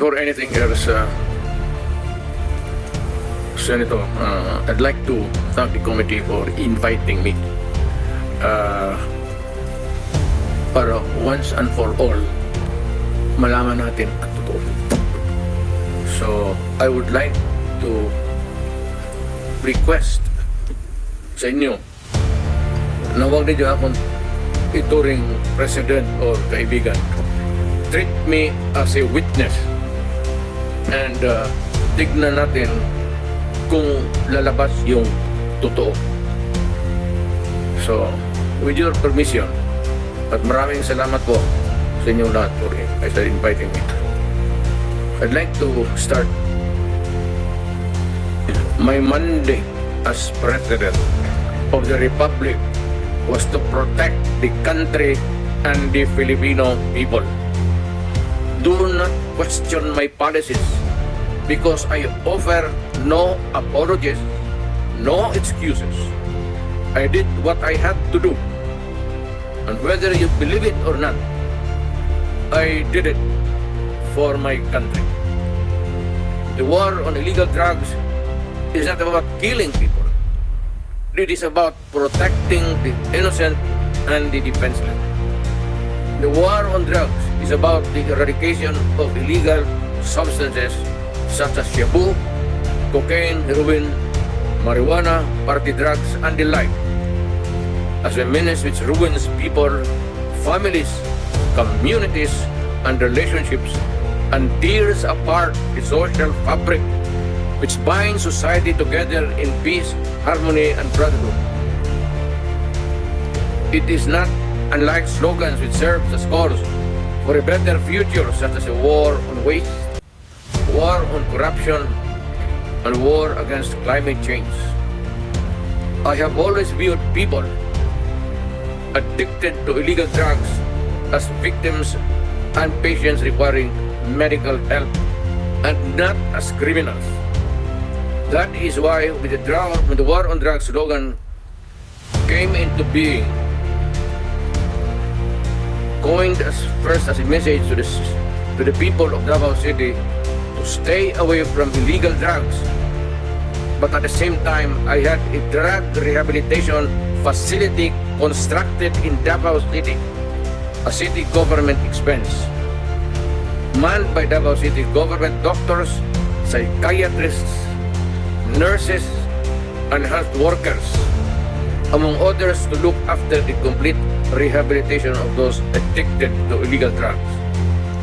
For anything else, Senator, I'd like to thank the committee for inviting me para once and for all malaman natin ang totoo. So, I would like to request sa inyo na huwag ninyo akong ituring president or kaibigan. Treat me as a witness and tignan natin kung lalabas yung totoo. So, with your permission, at maraming salamat po sa inyong lahat for inviting me. I'd like to start my mandate as President of the Republic was to protect the country and the Filipino people. Do not question my policies because I offer no apologies, no excuses. I did what I had to do. And whether you believe it or not, I did it for my country. The war on illegal drugs is not about killing people. It is about protecting the innocent and the defenseless. The war on drugs is about the eradication of illegal substances such as shabu, cocaine, heroin, marijuana, party drugs, and the like, as a menace which ruins people, families, communities, and relationships, and tears apart the social fabric which binds society together in peace, harmony, and brotherhood. It is not unlike slogans which serve as cause for a better future, such as a war on waste, war on corruption, and war against climate change. I have always viewed people addicted to illegal drugs as victims and patients requiring medical help and not as criminals. That is why when the war on drugs slogan came into being, coined first as a message to the people of Davao City to stay away from illegal drugs. But at the same time, I had a drug rehabilitation facility constructed in Davao City, a city government expense, manned by Davao City government doctors, psychiatrists, nurses, and health workers, among others, to look after the complete rehabilitation of those addicted to illegal drugs.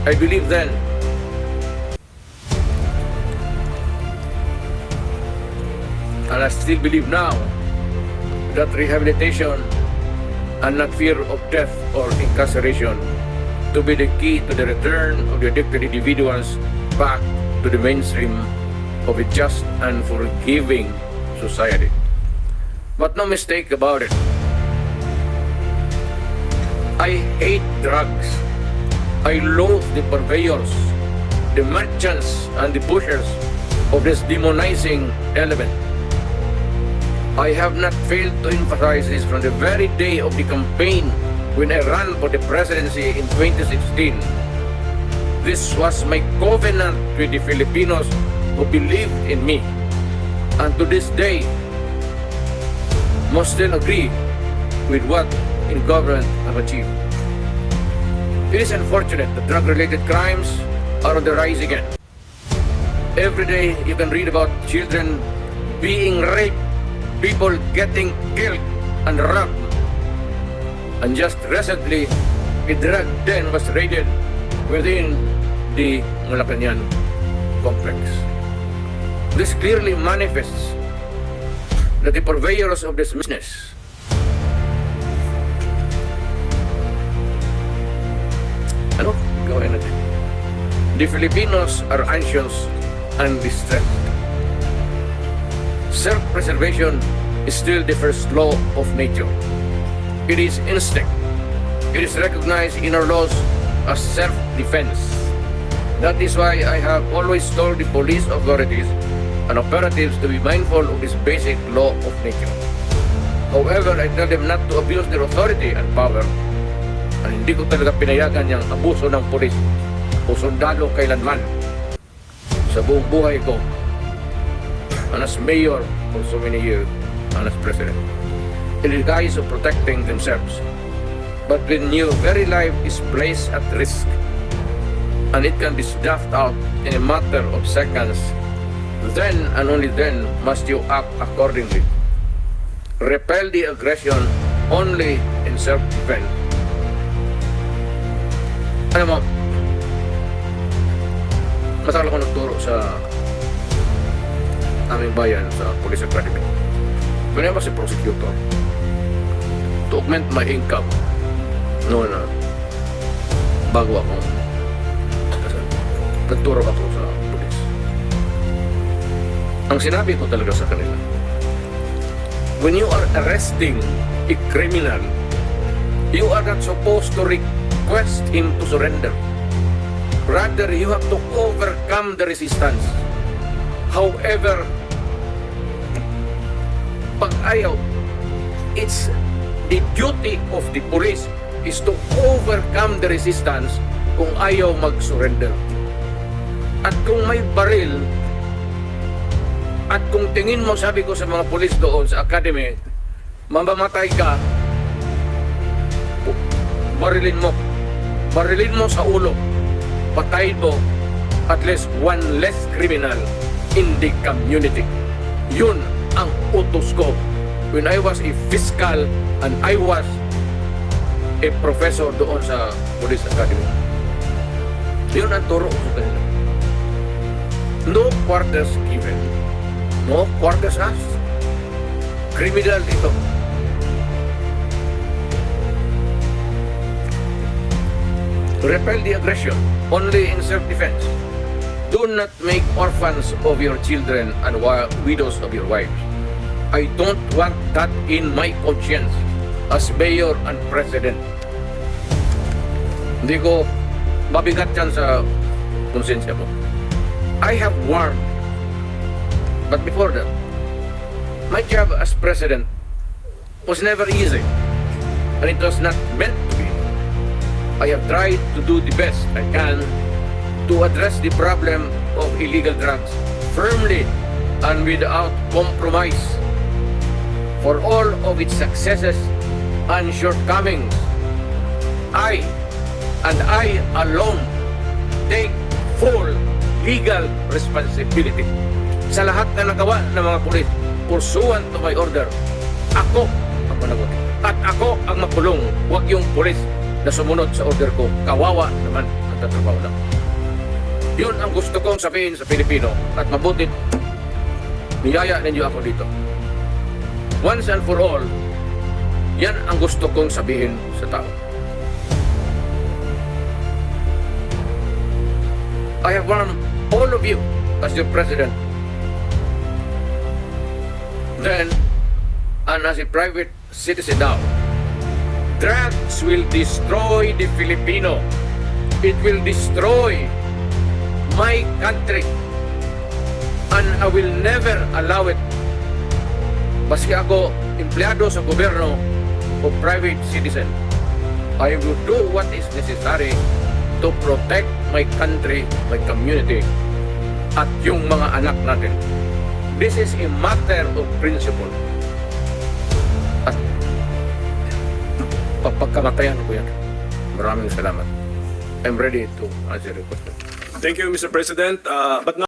I believe then and I still believe now that rehabilitation and not fear of death or incarceration to be the key to the return of the addicted individuals back to the mainstream of a just and forgiving society. But no mistake about it, I hate drugs. I loathe the purveyors, the merchants, and the pushers of this demonizing element. I have not failed to emphasize this from the very day of the campaign when I ran for the presidency in 2016. This was my covenant with the Filipinos who believed in me, and to this day must still agree with what in government have achieved. It is unfortunate that drug-related crimes are on the rise again. Every day you can read about children being raped, people getting killed and robbed. And just recently, a drug den was raided within the Malacanang complex. This clearly manifests that the purveyors of this business the Filipinos are anxious and distressed. Self-preservation is still the first law of nature. It is instinct. It is recognized in our laws as self-defense. That is why I have always told the police authorities and operatives to be mindful of this basic law of nature. However, I tell them not to abuse their authority and power. At hindi ko talaga pinayagan yung abuso ng pulis o sundalo kailanman sa buong buhay ko, and as mayor for so many years, and as president, in the guise of protecting themselves. But when your very life is placed at risk, and it can be snuffed out in a matter of seconds, then and only then must you act accordingly. Repel the aggression only in self-defense. Ano mo, matagal ako nagturo sa aming bayan sa Police Academy. When I was a prosecutor, to augment my income, noon na bago ako nagturo ako sa police. Ang sinabi ko talaga sa kanila, when you are arresting a criminal, you are not supposed to request him to surrender. Rather, you have to overcome the resistance. However, pag ayaw, it's the duty of the police is to overcome the resistance kung ayaw mag-surrender. At kung may baril, at kung tingin mo, sabi ko sa mga pulis doon sa academy, mamamatay ka, barilin mo sa ulo, patayin mo at least one less criminal in the community. Yun ang utos ko when I was a fiscal and I was a professor doon sa police academy. Yun ang turo ko sa kanila. No quarters given, no quarters asked. Criminal dito. Repel the aggression only in self-defense. Do not make orphans of your children and widows of your wives. I don't want that in my conscience as mayor and president. Hindi ko mabigat yan sa konsensya mo. I have warned. But before that, my job as president was never easy. And it was not meant to be. I have tried to do the best I can to address the problem of illegal drugs firmly and without compromise. For all of its successes and shortcomings, I alone take full legal responsibility. Sa lahat na nagawa ng mga pulis, pursuant to my order, ako ang managot. At ako ang makulong, huwag yung pulis na sumunod sa order ko. Kawawa naman ang tatrabaho lang. Yun ang gusto kong sabihin sa Pilipino at mabutit niyaya ninyo ako dito. Once and for all, yan ang gusto kong sabihin sa tao. I have warned all of you as your president. Then, and as a private citizen now, drugs will destroy the Filipino. It will destroy my country. And I will never allow it. Baski ako, empleyado sa gobyerno o private citizen, I will do what is necessary to protect my country, my community, at yung mga anak natin. This is a matter of principle. At pagkamatayan ko yan. Maraming salamat. I'm ready to answer your question. Thank you, Mr. President. But now